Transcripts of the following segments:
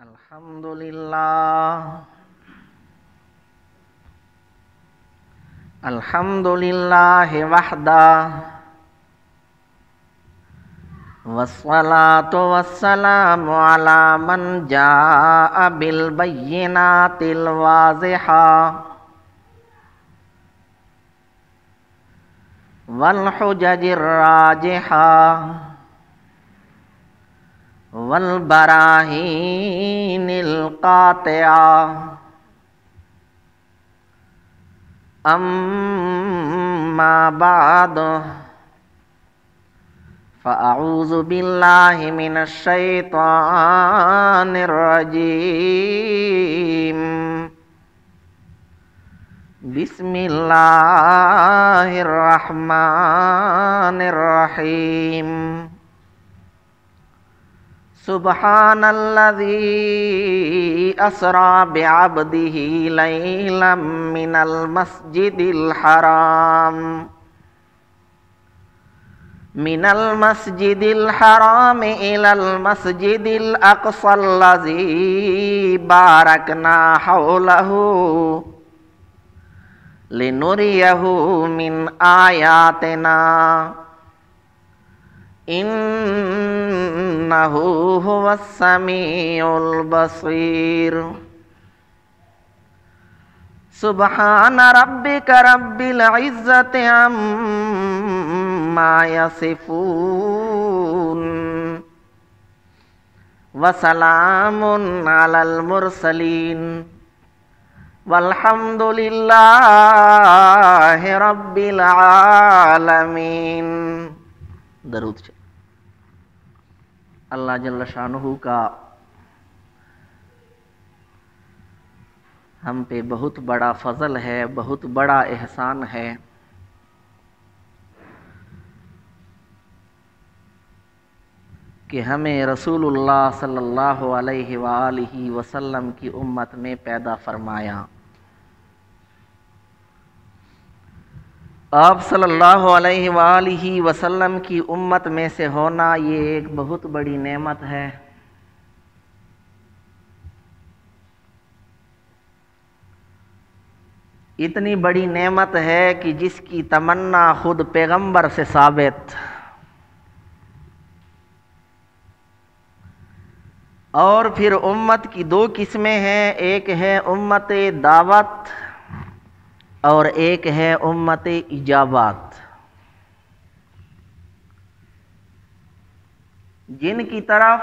Alhamdulillahi wahda wassalatu wassalamu ala man jaa bil bayyinatil waziha wal hujajir rajiha wal barahinil qati'ah. Amma ba'du fa'a'udzu billahi minasy syaithanir rajim. Bismillahirrahmanirrahim. Subhanalladzi asra bi'abdihi laylan minal masjidil haram ilal masjidil aqsa allazi barakna hawlahu linuriyahu min ayatina innahu huwas samiul basir. Subhana rabbika rabbil izzati amma yasifun wa salamun alal mursalin walhamdulillahi rabbil alamin. درود اللہ جل شانہ کا ہم پہ بہت بڑا فضل ہے، بہت بڑا احسان ہے کہ ہمیں رسول اللہ صلی اللہ علیہ وآلہ وسلم کی امت میں پیدا فرمایا۔ آپ صلی اللہ علیہ وآلہ وسلم کی امت میں سے ہونا یہ ایک بہت بڑی نعمت ہے۔ اتنی بڑی نعمت ہے کہ جس کی تمنا خود پیغمبر سے ثابت۔ اور پھر امت کی دو قسمیں ہیں، ایک ہے امت دعوت اور ایک ہے امت اجابت۔ جن کی طرف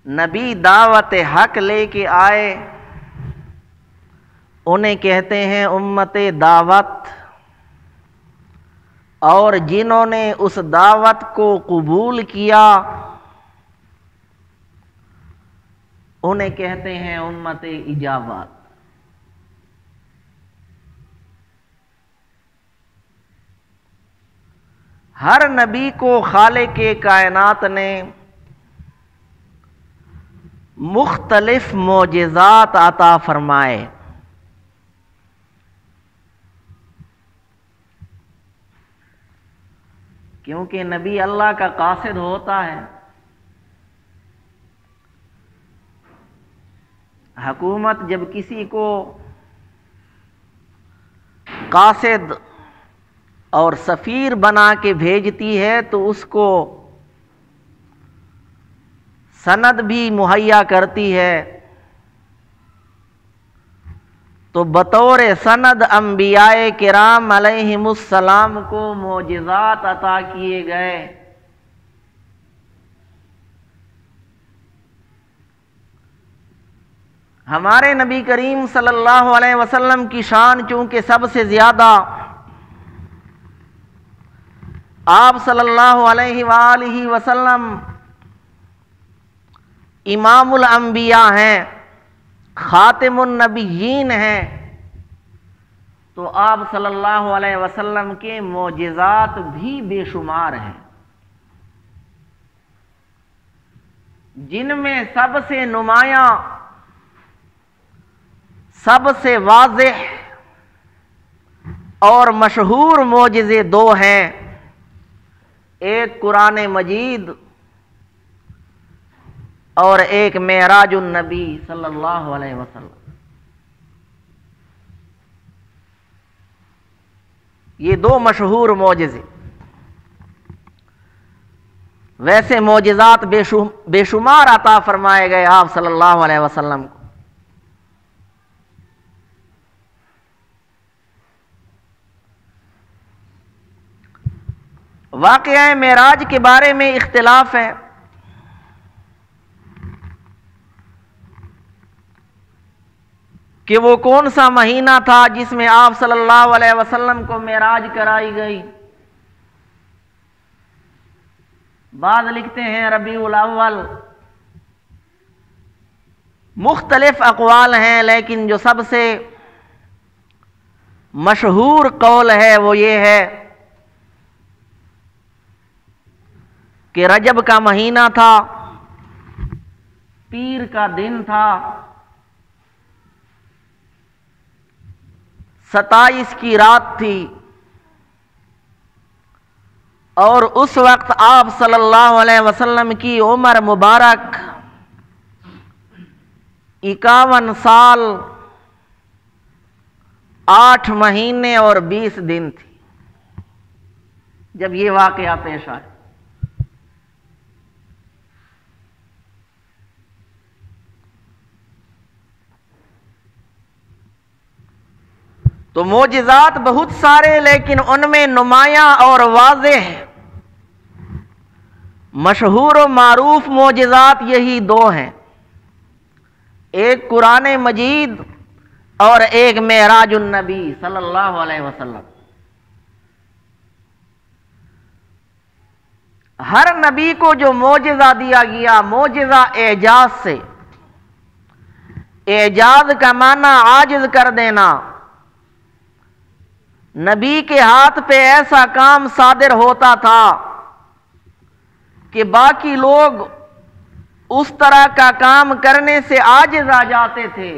نبی دعوت حق لے کے آئے انہیں کہتے ہیں امت دعوت، اور جنہوں نے اس دعوت کو قبول کیا انہیں کہتے ہیں امت اجابت۔ ہر نبی کو خالق کائنات نے مختلف معجزات عطا فرمائے۔ کیونکہ نبی اللہ کا قاصد ہوتا ہے۔ حکومت جب کسی کو قاصد اور سفیر بنا کے بھیجتی ہے تو اس کو سند بھی مہیا کرتی ہے، تو بطور سند انبیاء کرام علیہم السلام کو معجزات عطا کیے گئے۔ ہمارے نبی کریم صلی اللہ علیہ وسلم کی شان چونکہ سب سے زیادہ، آپ صلی اللہ علیہ وآلہ وسلم امام الانبیاء ہیں، خاتم النبیین ہیں، تو آپ صلی اللہ علیہ وسلم کے معجزات بھی بے شمار ہیں، جن میں سب سے نمایاں، سب سے واضح اور مشہور معجزے دو ہیں۔ ایک قرآن مجید اور ایک معراج النبی صلی اللہ علیہ وسلم۔ یہ دو مشہور معجزے، ویسے معجزات بے شمار عطا فرمائے گئے آپ صلی اللہ علیہ وسلم کو۔ واقعہ معراج کے بارے میں اختلاف ہے، کہ وہ کون سا مہینہ تھا جس میں آپ صلی اللہ علیہ وسلم کو معراج کرائی گئی۔ بعض لکھتے ہیں ربیع الاول، مختلف اقوال ہیں، لیکن جو سب سے مشہور قول ہے وہ یہ ہے کہ رجب کا مہینہ تھا، پیر کا دن تھا، 27 کی رات تھی، اور اس وقت آپ صلی اللہ علیہ وسلم کی عمر مبارک 51 سال 8 مہینے اور 20 دن تھی جب یہ واقعہ پیش آیا۔ تو معجزات بہت سارے، لیکن ان میں نمایاں اور واضح مشہور و معروف معجزات یہی دو ہیں، ایک قرآن مجید اور ایک معراج النبی صلی اللہ علیہ وسلم۔ ہر نبی کو جو معجزہ دیا گیا، معجزہ اعجاز سے، اعجاز کا معنی عاجز کر دینا، نبی کے ہاتھ پہ ایسا کام صادر ہوتا تھا کہ باقی لوگ اس طرح کا کام کرنے سے عاجز آ جاتے تھے،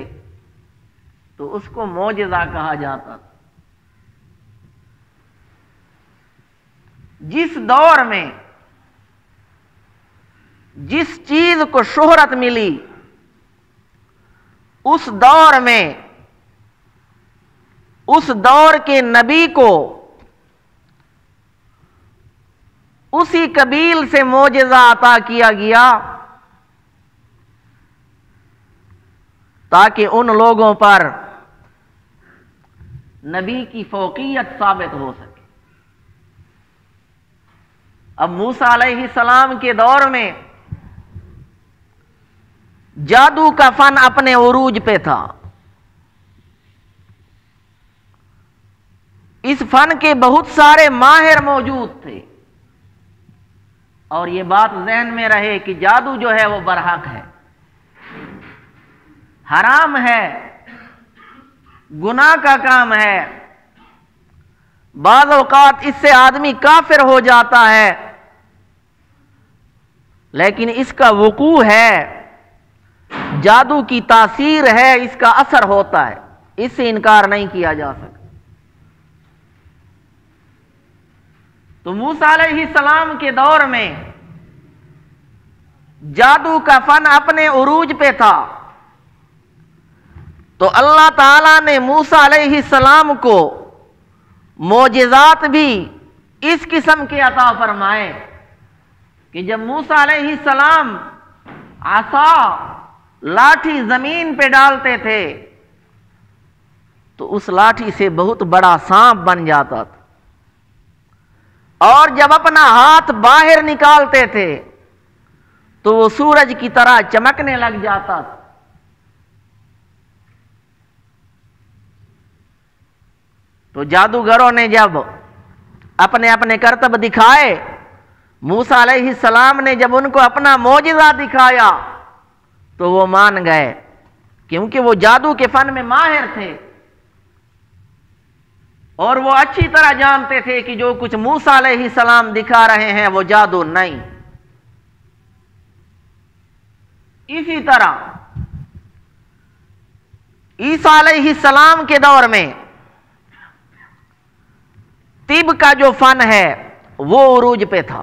تو اس کو معجزہ کہا جاتا تھا۔ جس دور میں جس چیز کو شہرت ملی، اس دور میں اس دور کے نبی کو اسی قبیل سے معجزہ عطا کیا گیا تاکہ ان لوگوں پر نبی کی فوقیت ثابت ہو سکے۔ اب موسیٰ علیہ السلام کے دور میں جادو کا فن اپنے عروج پہ تھا، اس فن کے بہت سارے ماہر موجود تھے، اور یہ بات ذہن میں رہے کہ جادو جو ہے وہ برحق ہے، حرام ہے، گناہ کا کام ہے، بعض اوقات اس سے آدمی کافر ہو جاتا ہے، لیکن اس کا وقوع ہے، جادو کی تاثیر ہے، اس کا اثر ہوتا ہے، اس سے انکار نہیں کیا جا سکتا۔ تو موسیٰ علیہ السلام کے دور میں جادو کا فن اپنے عروج پہ تھا، تو اللہ تعالیٰ نے موسیٰ علیہ السلام کو معجزات بھی اس قسم کے عطا فرمائے کہ جب موسیٰ علیہ السلام عصا لاٹھی زمین پہ ڈالتے تھے تو اس لاٹھی سے بہت بڑا سانپ بن جاتا تھا، اور جب اپنا ہاتھ باہر نکالتے تھے تو وہ سورج کی طرح چمکنے لگ جاتا تھا۔ تو جادوگروں نے جب اپنے اپنے کرتب دکھائے، موسیٰ علیہ السلام نے جب ان کو اپنا معجزہ دکھایا تو وہ مان گئے، کیونکہ وہ جادو کے فن میں ماہر تھے، اور وہ اچھی طرح جانتے تھے کہ جو کچھ موسیٰ علیہ السلام دکھا رہے ہیں وہ جادو نہیں۔ اسی طرح عیسیٰ علیہ السلام کے دور میں طب کا جو فن ہے وہ عروج پہ تھا،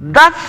10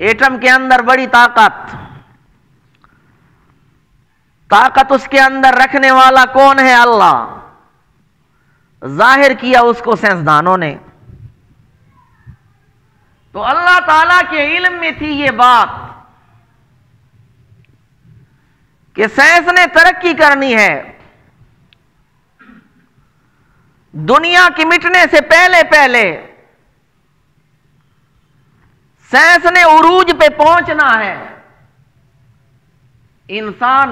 ایٹم کے اندر بڑی طاقت اس کے اندر رکھنے والا کون ہے؟ اللہ۔ ظاہر کیا اس کو سائنسدانوں نے۔ تو اللہ تعالیٰ کے علم میں تھی یہ بات کہ سائنس نے ترقی کرنی ہے، دنیا کی مٹنے سے پہلے سائنس نے عروج پہ پہنچنا ہے۔ انسان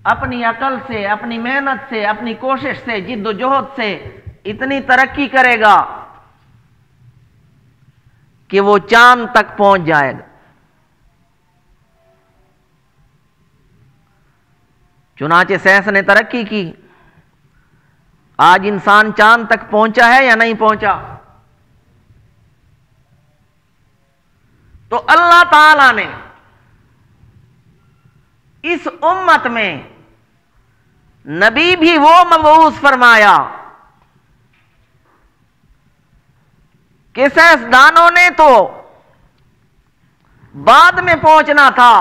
اپنی عقل سے، اپنی محنت سے، اپنی کوشش سے، جد و جہد سے اتنی ترقی کرے گا کہ وہ چاند تک پہنچ جائے گا۔ چنانچہ سائنس نے ترقی کی، آج انسان چاند تک پہنچا ہے یا نہیں پہنچا؟ تو اللہ تعالی نے اس امت میں نبی بھی وہ مبعوث فرمایا کہ سائنسدانوں نے تو بعد میں پہنچنا تھا،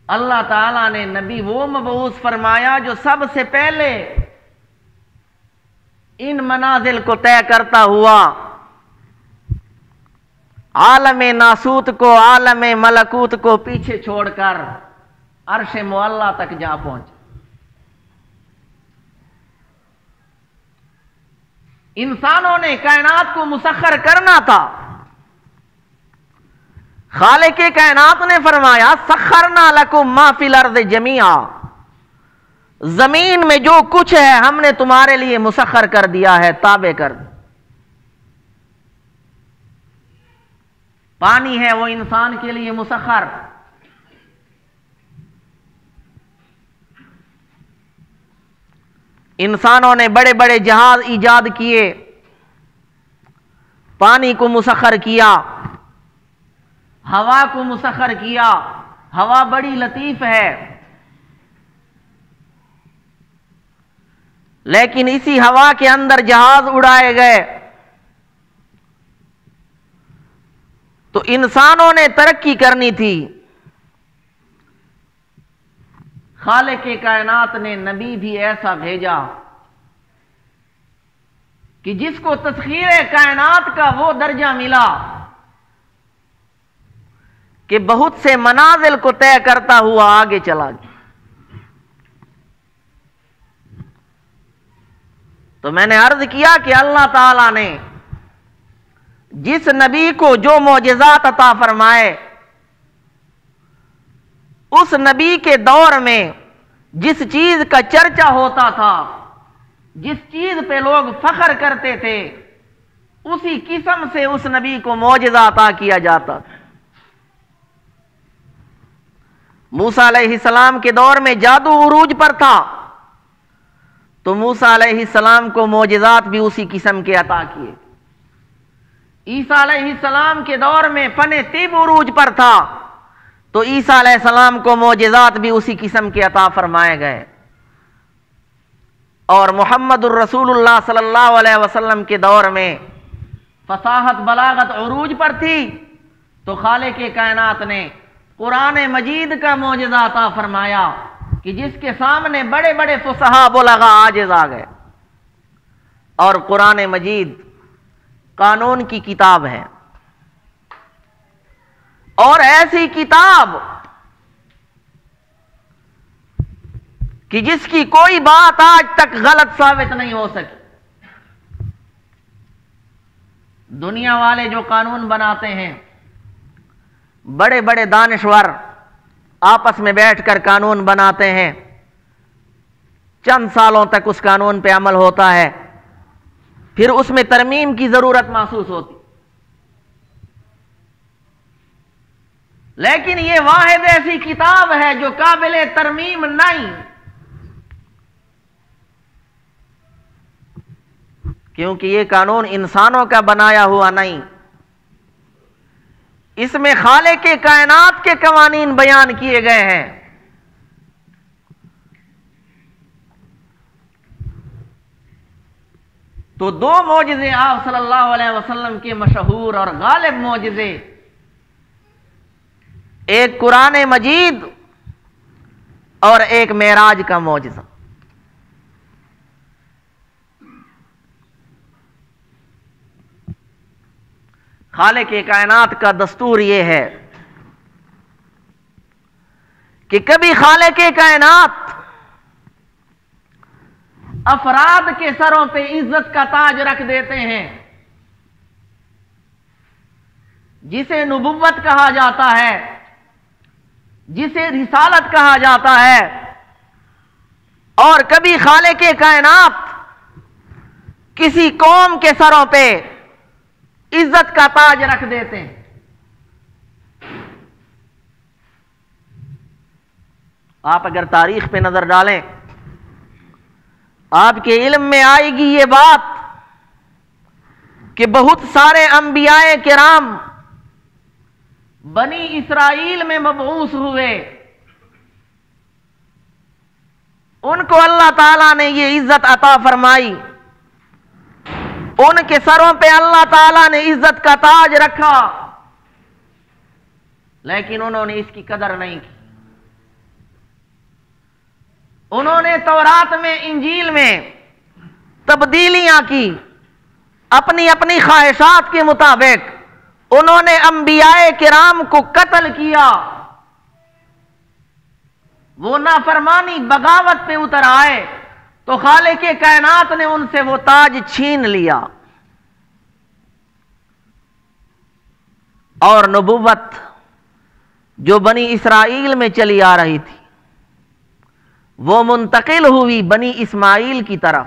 اللہ تعالیٰ نے نبی وہ مبعوث فرمایا جو سب سے پہلے ان منازل کو طے کرتا ہوا عالم ناسوت کو، عالم ملکوت کو پیچھے چھوڑ کر عرش معلیٰ تک جا پہنچا۔ انسانوں نے کائنات کو مسخر کرنا تھا، خالق کائنات نے فرمایا سخرنا لکم ما فی الارض جمیعا، زمین میں جو کچھ ہے ہم نے تمہارے لیے مسخر کر دیا ہے، تابع کر دیا۔ پانی ہے وہ انسان کے لیے مسخر، انسانوں نے بڑے بڑے جہاز ایجاد کیے، پانی کو مسخر کیا، ہوا کو مسخر کیا۔ ہوا بڑی لطیف ہے، لیکن اسی ہوا کے اندر جہاز اڑائے گئے۔ تو انسانوں نے ترقی کرنی تھی، خالق کائنات نے نبی بھی ایسا بھیجا کہ جس کو تسخیر کائنات کا وہ درجہ ملا کہ بہت سے منازل کو طے کرتا ہوا آگے چلا گیا۔ تو میں نے عرض کیا کہ اللہ تعالیٰ نے جس نبی کو جو معجزات عطا فرمائے، اس نبی کے دور میں جس چیز کا چرچا ہوتا تھا، جس چیز پہ لوگ فخر کرتے تھے، اسی قسم سے اس نبی کو معجزہ عطا کیا جاتا تھا۔ موسیٰ علیہ السلام کے دور میں جادو عروج پر تھا، تو موسیٰ علیہ السلام کو معجزات بھی اسی قسم کے عطا کیے۔ عیسیٰ علیہ السلام کے دور میں فن طب عروج پر تھا، تو عیسیٰ علیہ السلام کو معجزات بھی اسی قسم کے عطا فرمائے گئے۔ اور محمد الرسول اللہ صلی اللہ علیہ وسلم کے دور میں فصاحت بلاغت عروج پر تھی، تو خالق کائنات نے قرآن مجید کا معجزہ عطا فرمایا کہ جس کے سامنے بڑے بڑے فصحاء بلغاء عاجز آ گئے۔ اور قرآن مجید قانون کی کتاب ہے، اور ایسی کتاب کہ جس کی کوئی بات آج تک غلط ثابت نہیں ہو سکی۔ دنیا والے جو قانون بناتے ہیں، بڑے بڑے دانشور آپس میں بیٹھ کر قانون بناتے ہیں، چند سالوں تک اس قانون پہ عمل ہوتا ہے، پھر اس میں ترمیم کی ضرورت محسوس ہوتی۔ لیکن یہ واحد ایسی کتاب ہے جو قابل ترمیم نہیں، کیونکہ یہ قانون انسانوں کا بنایا ہوا نہیں، اس میں خالق کائنات کے قوانین بیان کیے گئے ہیں۔ تو دو معجزے آپ صلی اللہ علیہ وسلم کے مشہور اور غالب معجزے، ایک قرآن مجید اور ایک معراج کا معجزہ۔ خالق کائنات کا دستور یہ ہے کہ کبھی خالق کائنات افراد کے سروں پہ عزت کا تاج رکھ دیتے ہیں، جسے نبوت کہا جاتا ہے، جسے رسالت کہا جاتا ہے، اور کبھی خالق کائنات کسی قوم کے سروں پہ عزت کا تاج رکھ دیتے ہیں۔ آپ اگر تاریخ پہ نظر ڈالیں، آپ کے علم میں آئے گی یہ بات کہ بہت سارے انبیاء کرام بنی اسرائیل میں مبعوث ہوئے، ان کو اللہ تعالیٰ نے یہ عزت عطا فرمائی، ان کے سروں پہ اللہ تعالیٰ نے عزت کا تاج رکھا، لیکن انہوں نے اس کی قدر نہیں کی۔ انہوں نے تورات میں، انجیل میں تبدیلیاں کی، اپنی اپنی خواہشات کے مطابق انہوں نے انبیاء کرام کو قتل کیا، وہ نافرمانی بغاوت پہ اتر آئے تو خالق کائنات نے ان سے وہ تاج چھین لیا، اور نبوت جو بنی اسرائیل میں چلی آ رہی تھی وہ منتقل ہوئی بنی اسماعیل کی طرف۔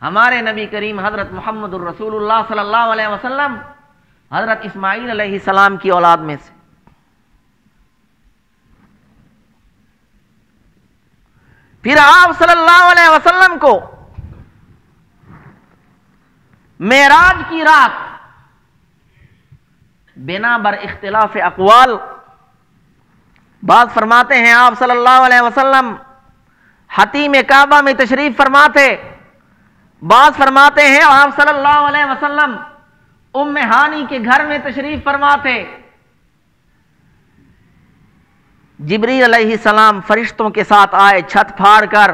ہمارے نبی کریم حضرت محمد الرسول اللہ صلی اللہ علیہ وسلم حضرت اسماعیل علیہ السلام کی اولاد میں سے۔ پھر آپ صلی اللہ علیہ وسلم کو معراج کی رات بنا بر اختلاف اقوال، بعض فرماتے ہیں آپ صلی اللہ علیہ وسلم حتیم کعبہ میں تشریف فرما تھے، بعض فرماتے ہیں آپ صلی اللہ علیہ وسلم ام ہانی کے گھر میں تشریف فرما تھے۔ جبریل علیہ السلام فرشتوں کے ساتھ آئے چھت پھاڑ کر،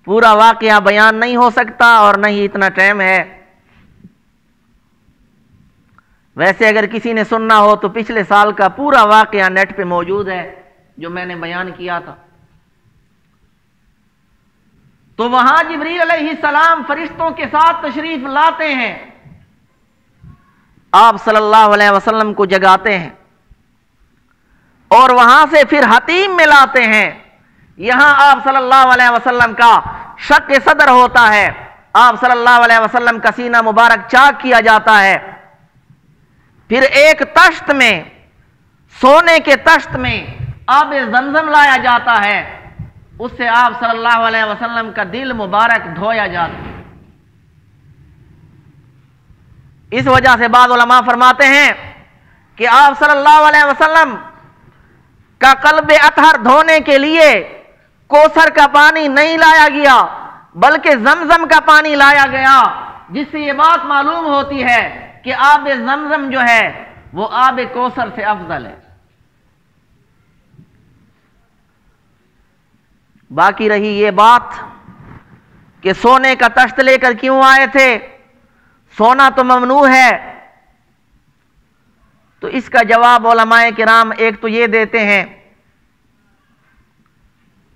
پورا واقعہ بیان نہیں ہو سکتا اور نہ ہی اتنا ٹائم ہے۔ ویسے اگر کسی نے سننا ہو تو پچھلے سال کا پورا واقعہ نیٹ پہ موجود ہے جو میں نے بیان کیا تھا۔ تو وہاں جبریل علیہ السلام فرشتوں کے ساتھ تشریف لاتے ہیں، آپ صلی اللہ علیہ وسلم کو جگاتے ہیں، اور وہاں سے پھر حتیم میں لاتے ہیں۔ یہاں آپ صلی اللہ علیہ وسلم کا شق صدر ہوتا ہے، آپ صلی اللہ علیہ وسلم کا سینہ مبارک چاک کیا جاتا ہے، پھر ایک تشت میں، سونے کے تشت میں آب زمزم لایا جاتا ہے، اس سے آپ صلی اللہ علیہ وسلم کا دل مبارک دھویا جاتا ہے۔ اس وجہ سے بعض علماء فرماتے ہیں کہ آپ صلی اللہ علیہ وسلم کا قلب اطہر دھونے کے لیے کوثر کا پانی نہیں لایا گیا بلکہ زمزم کا پانی لایا گیا، جس سے یہ بات معلوم ہوتی ہے کہ آب زمزم جو ہے وہ آب کوثر سے افضل ہے۔ باقی رہی یہ بات کہ سونے کا تشت لے کر کیوں آئے تھے، سونا تو ممنوع ہے، تو اس کا جواب علماء کرام ایک تو یہ دیتے ہیں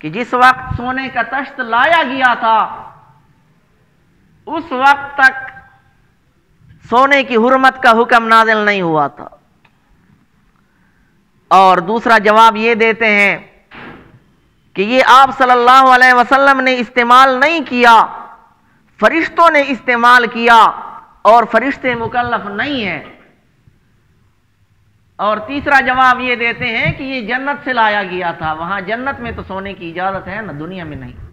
کہ جس وقت سونے کا تشت لایا گیا تھا اس وقت تک سونے کی حرمت کا حکم نازل نہیں ہوا تھا، اور دوسرا جواب یہ دیتے ہیں کہ یہ آپ صلی اللہ علیہ وسلم نے استعمال نہیں کیا، فرشتوں نے استعمال کیا، اور فرشتے مکلف نہیں ہیں۔ اور تیسرا جواب یہ دیتے ہیں کہ یہ جنت سے لایا گیا تھا، وہاں جنت میں تو سونے کی اجازت ہے نا، دنیا میں نہیں۔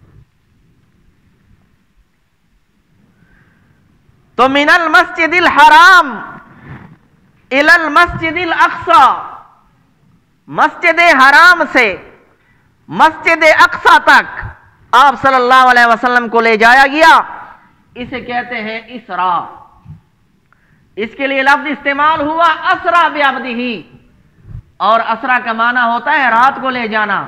تو من المسجد الحرام الی المسجد الاقصی، مسجد حرام سے مسجد اقصی تک آپ صلی اللہ علیہ وسلم کو لے جایا گیا، اسے کہتے ہیں اسرا۔ اس کے لیے لفظ استعمال ہوا اسرا بعبدہ، اور اسرا کا معنی ہوتا ہے رات کو لے جانا،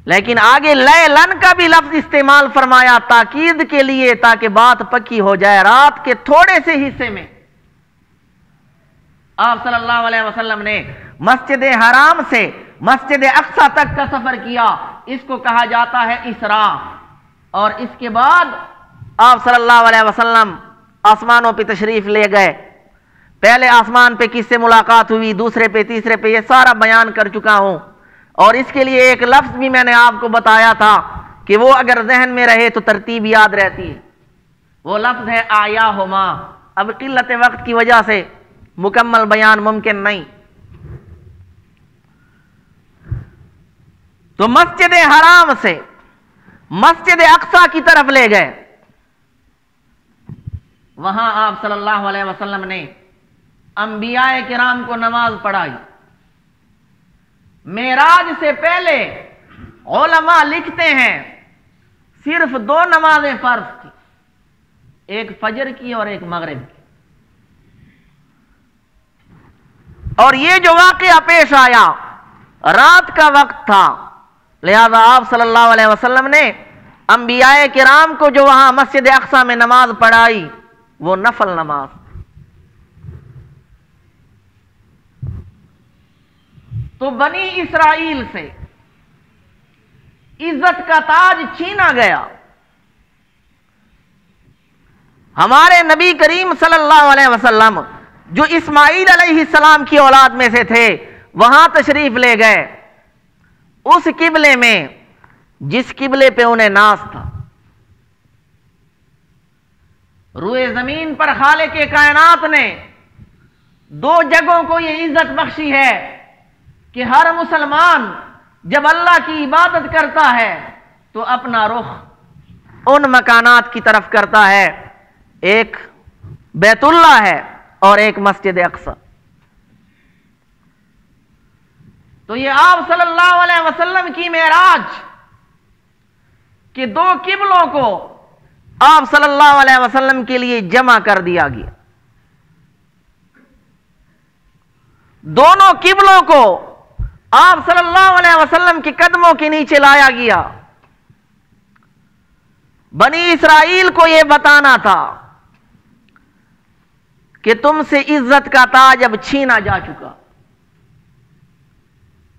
لیکن آگے لیلن کا بھی لفظ استعمال فرمایا تاکید کے لیے، تاکہ بات پکی ہو جائے۔ رات کے تھوڑے سے حصے میں آپ صلی اللہ علیہ وسلم نے مسجد حرام سے مسجد اقصی تک کا سفر کیا، اس کو کہا جاتا ہے اسرا۔ اور اس کے بعد آپ صلی اللہ علیہ وسلم آسمانوں پہ تشریف لے گئے۔ پہلے آسمان پہ کس سے ملاقات ہوئی، دوسرے پہ، تیسرے پہ، یہ سارا بیان کر چکا ہوں۔ اور اس کے لیے ایک لفظ بھی میں نے آپ کو بتایا تھا کہ وہ اگر ذہن میں رہے تو ترتیب یاد رہتی ہے، وہ لفظ ہے آیاہما۔ اب قلت وقت کی وجہ سے مکمل بیان ممکن نہیں، تو مسجد حرام سے مسجد اقصی کی طرف لے گئے۔ وہاں آپ صلی اللہ علیہ وسلم نے انبیاء کرام کو نماز پڑھائی۔ معراج سے پہلے علماء لکھتے ہیں صرف 2 نمازیں فرض تھی، ایک فجر کی اور ایک مغرب کی۔ اور یہ جو واقعہ پیش آیا رات کا وقت تھا، لہذا آپ صلی اللہ علیہ وسلم نے انبیاء کرام کو جو وہاں مسجد اقصی میں نماز پڑھائی وہ نفل نماز۔ تو بنی اسرائیل سے عزت کا تاج چھینا گیا۔ ہمارے نبی کریم صلی اللہ علیہ وسلم جو اسماعیل علیہ السلام کی اولاد میں سے تھے، وہاں تشریف لے گئے، اس قبلے میں جس قبلے پہ انہیں ناز تھا۔ روئے زمین پر خالق کائنات نے 2 جگہوں کو یہ عزت بخشی ہے کہ ہر مسلمان جب اللہ کی عبادت کرتا ہے تو اپنا رخ ان مکانات کی طرف کرتا ہے، ایک بیت اللہ ہے اور ایک مسجد اقصی۔ تو یہ آپ صلی اللہ علیہ وسلم کی معراج کہ 2 قبلوں کو آپ صلی اللہ علیہ وسلم کے لیے جمع کر دیا گیا، دونوں قبلوں کو آپ صلی اللہ علیہ وسلم کے قدموں کے نیچے لایا گیا۔ بنی اسرائیل کو یہ بتانا تھا کہ تم سے عزت کا تاج اب چھینا جا چکا،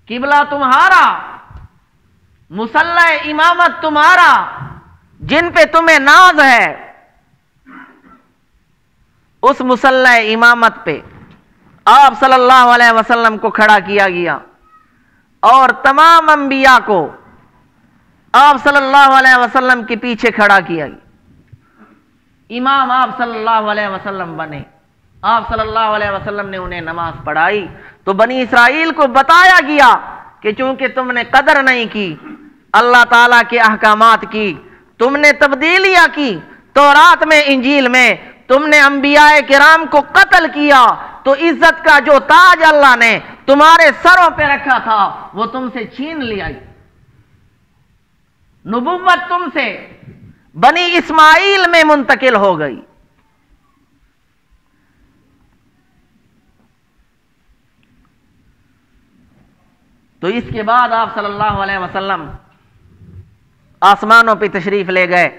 قبلہ تمہارا، مصلی امامت تمہارا، جن پہ تمہیں ناز ہے، اس مصلی امامت پہ آپ صلی اللہ علیہ وسلم کو کھڑا کیا گیا، اور تمام انبیاء کو آپ صلی اللہ علیہ وسلم کے پیچھے کھڑا کیا گیا۔ امام آپ صلی اللہ علیہ وسلم بنے، آپ صلی اللہ علیہ وسلم نے انہیں نماز پڑھائی۔ تو بنی اسرائیل کو بتایا گیا کہ چونکہ تم نے قدر نہیں کی اللہ تعالیٰ کے احکامات کی، تم نے تبدیلیاں کی تورات میں، انجیل میں، تم نے انبیاء کرام کو قتل کیا، تو عزت کا جو تاج اللہ نے تمہارے سروں پہ رکھا تھا وہ تم سے چھین لیا۔ نبوت تم سے بنی اسماعیل میں منتقل ہو گئی۔ تو اس کے بعد آپ صلی اللہ علیہ وسلم آسمانوں پہ تشریف لے گئے۔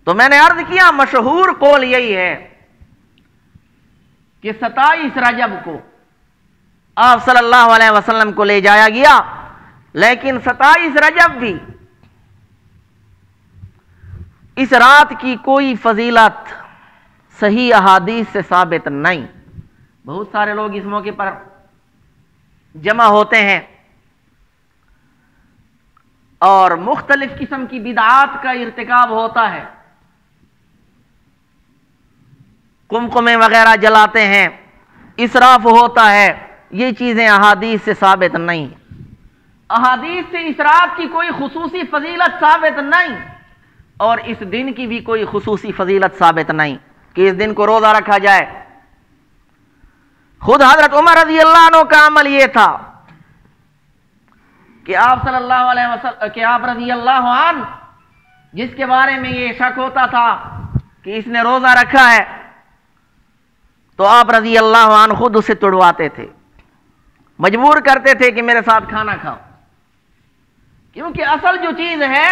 تو میں نے عرض کیا مشہور قول یہی ہے کہ 27 رجب کو آپ صلی اللہ علیہ وسلم کو لے جایا گیا، لیکن 27 رجب بھی اس رات کی کوئی فضیلت صحیح احادیث سے ثابت نہیں۔ بہت سارے لوگ اس موقع پر جمع ہوتے ہیں اور مختلف قسم کی بدعات کا ارتکاب ہوتا ہے، قمقمے وغیرہ جلاتے ہیں، اسراف ہوتا ہے، یہ چیزیں احادیث سے ثابت نہیں۔ احادیث سے اسراف کی کوئی خصوصی فضیلت ثابت نہیں، اور اس دن کی بھی کوئی خصوصی فضیلت ثابت نہیں کہ اس دن کو روزہ رکھا جائے۔ خود حضرت عمر رضی اللہ عنہ کا عمل یہ تھا کہ آپ صلی اللہ علیہ وسلم کہ آپ رضی اللہ عنہ جس کے بارے میں یہ شک ہوتا تھا کہ اس نے روزہ رکھا ہے، تو آپ رضی اللہ عنہ خود اسے توڑواتے تھے، مجبور کرتے تھے کہ میرے ساتھ کھانا کھاؤ، کیونکہ اصل جو چیز ہے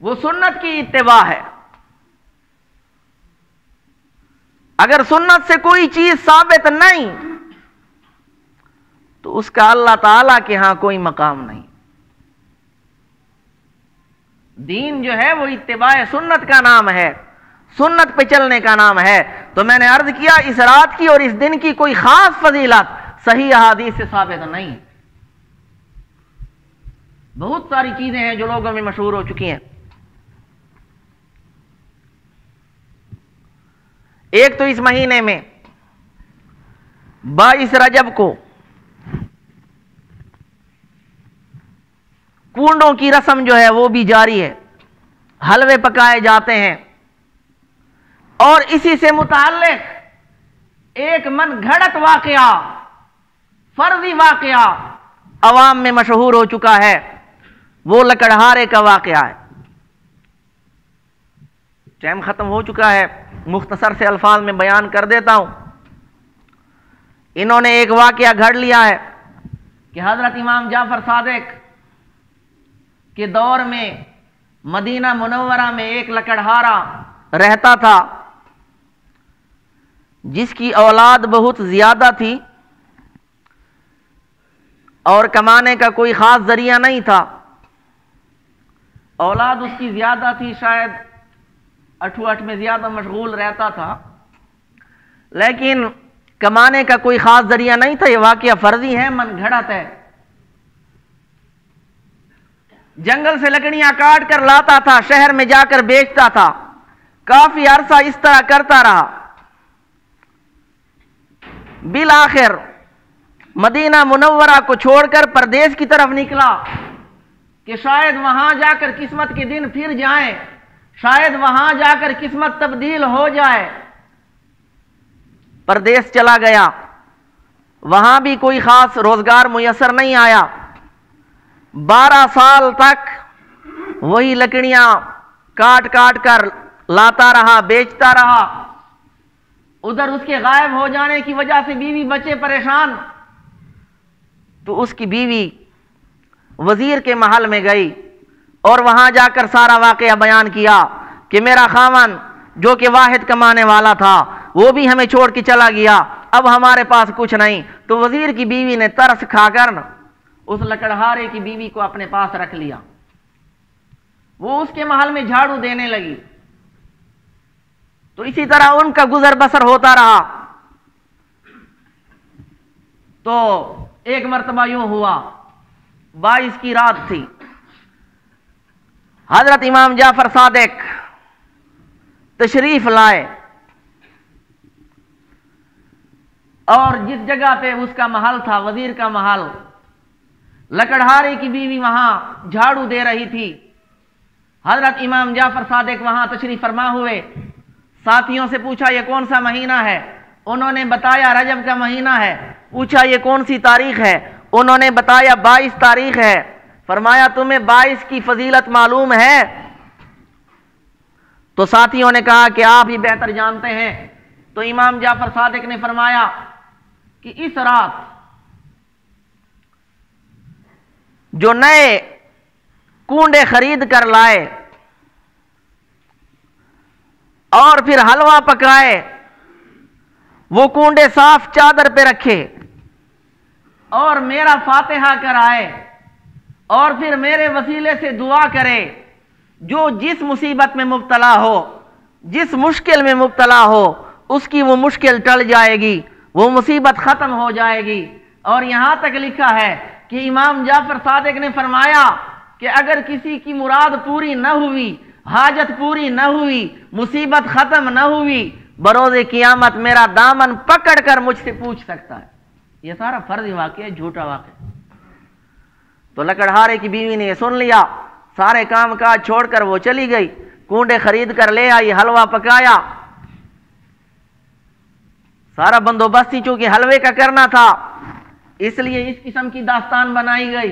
وہ سنت کی اتباع ہے۔ اگر سنت سے کوئی چیز ثابت نہیں تو اس کا اللہ تعالیٰ کے ہاں کوئی مقام نہیں۔ دین جو ہے وہ اتباع سنت کا نام ہے، سنت پہ چلنے کا نام ہے۔ تو میں نے عرض کیا اس رات کی اور اس دن کی کوئی خاص فضیلت صحیح احادیث سے ثابت نہیں۔ بہت ساری چیزیں ہیں جو لوگوں میں مشہور ہو چکی ہیں۔ ایک تو اس مہینے میں 22 رجب کو کنڈوں کی رسم جو ہے وہ بھی جاری ہے، حلوے پکائے جاتے ہیں، اور اسی سے متعلق ایک من گھڑت واقعہ، فرضی واقعہ عوام میں مشہور ہو چکا ہے، وہ لکڑہارے کا واقعہ ہے۔ ٹائم ختم ہو چکا ہے، مختصر سے الفاظ میں بیان کر دیتا ہوں۔ انہوں نے ایک واقعہ گھڑ لیا ہے کہ حضرت امام جعفر صادق کے دور میں مدینہ منورہ میں ایک لکڑہارا رہتا تھا جس کی اولاد بہت زیادہ تھی اور کمانے کا کوئی خاص ذریعہ نہیں تھا۔ اولاد اس کی زیادہ تھی، شاید اٹھو میں زیادہ مشغول رہتا تھا، لیکن کمانے کا کوئی خاص ذریعہ نہیں تھا۔ یہ واقعہ فرضی ہے، من گھڑت ہے۔ جنگل سے لکڑیاں کاٹ کر لاتا تھا، شہر میں جا کر بیچتا تھا، کافی عرصہ اس طرح کرتا رہا۔ بالآخر مدینہ منورہ کو چھوڑ کر پردیس کی طرف نکلا کہ شاید وہاں جا کر قسمت کے دن پھر جائیں، شاید وہاں جا کر قسمت تبدیل ہو جائے۔ پردیس چلا گیا، وہاں بھی کوئی خاص روزگار میسر نہیں آیا۔ 12 سال تک وہی لکڑیاں کاٹ کاٹ کر لاتا رہا، بیچتا رہا۔ ادھر اس کے غائب ہو جانے کی وجہ سے بیوی بچے پریشان، تو اس کی بیوی وزیر کے محل میں گئی اور وہاں جا کر سارا واقعہ بیان کیا کہ میرا خاوند جو کہ واحد کمانے والا تھا وہ بھی ہمیں چھوڑ کے چلا گیا، اب ہمارے پاس کچھ نہیں۔ تو وزیر کی بیوی نے ترس کھا کر اس لکڑہارے کی بیوی کو اپنے پاس رکھ لیا، وہ اس کے محل میں جھاڑو دینے لگی۔ تو اسی طرح ان کا گزر بسر ہوتا رہا۔ تو ایک مرتبہ یوں ہوا، 22 کی رات تھی، حضرت امام جعفر صادق تشریف لائے اور جس جگہ پہ اس کا محل تھا، وزیر کا محل، لکڑہارے کی بیوی وہاں جھاڑو دے رہی تھی۔ حضرت امام جعفر صادق وہاں تشریف فرما ہوئے، ساتھیوں سے پوچھا یہ کون سا مہینہ ہے؟ انہوں نے بتایا رجب کا مہینہ ہے۔ پوچھا یہ کون سی تاریخ ہے؟ انہوں نے بتایا 22 تاریخ ہے۔ فرمایا تمہیں 22 کی فضیلت معلوم ہے؟ تو ساتھیوں نے کہا کہ آپ ہی بہتر جانتے ہیں۔ تو امام جعفر صادق نے فرمایا کہ اس رات جو نئے کنڈے خرید کر لائے اور پھر حلوہ پکائے، وہ کنڈے صاف چادر پہ رکھے اور میرا فاتحہ کرائے اور پھر میرے وسیلے سے دعا کرے، جو جس مصیبت میں مبتلا ہو، جس مشکل میں مبتلا ہو، اس کی وہ مشکل ٹل جائے گی، وہ مصیبت ختم ہو جائے گی۔ اور یہاں تک لکھا ہے کہ امام جعفر صادق نے فرمایا کہ اگر کسی کی مراد پوری نہ ہوئی، حاجت پوری نہ ہوئی، مصیبت ختم نہ ہوئی، بروز قیامت میرا دامن پکڑ کر مجھ سے پوچھ سکتا ہے۔ یہ سارا فرضی واقعہ ہے، جھوٹا واقعہ۔ تو لکڑہارے کی بیوی نے یہ سن لیا، سارے کام کاج چھوڑ کر وہ چلی گئی، کنڈے خرید کر لے آئی، حلوہ پکایا، سارا بندوبست ہی چونکہ حلوے کا کرنا تھا، اس لیے اس قسم کی داستان بنائی گئی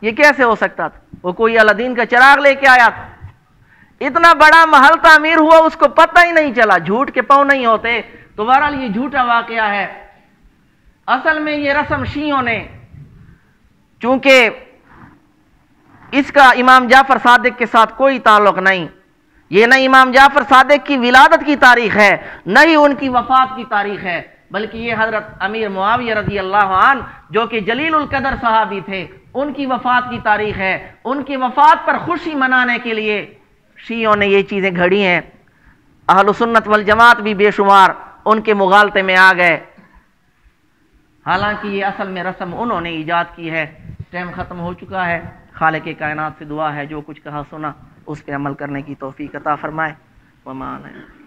یہ کیسے ہو سکتا تھا؟ وہ کوئی الدین کا چراغ لے کے آیا تھا، اتنا بڑا محل تعمیر ہوا اس کو پتہ ہی نہیں چلا، جھوٹ کے پاؤں نہیں ہوتے۔ تو بہرحال یہ جھوٹا واقعہ ہے۔ اصل میں یہ رسم شیعوں نے، چونکہ اس کا امام جعفر صادق کے ساتھ کوئی تعلق نہیں، یہ نہ امام جعفر صادق کی ولادت کی تاریخ ہے نہ ہی ان کی وفات کی تاریخ ہے، بلکہ یہ حضرت امیر معاویہ رضی اللہ عنہ جو کہ جلیل القدر صحابی تھے، ان کی وفات کی تاریخ ہے۔ ان کی وفات پر خوشی منانے کے لیے شیعوں نے یہ چیزیں گھڑی ہیں۔ اہل سنت والجماعت بھی بے شمار ان کے مغالطے میں آ گئے، حالانکہ یہ اصل میں رسم انہوں نے ایجاد کی ہے۔ ٹائم ختم ہو چکا ہے۔ خالق کائنات سے دعا ہے جو کچھ کہا سنا اس پہ عمل کرنے کی توفیق عطا فرمائے۔ وما علینا۔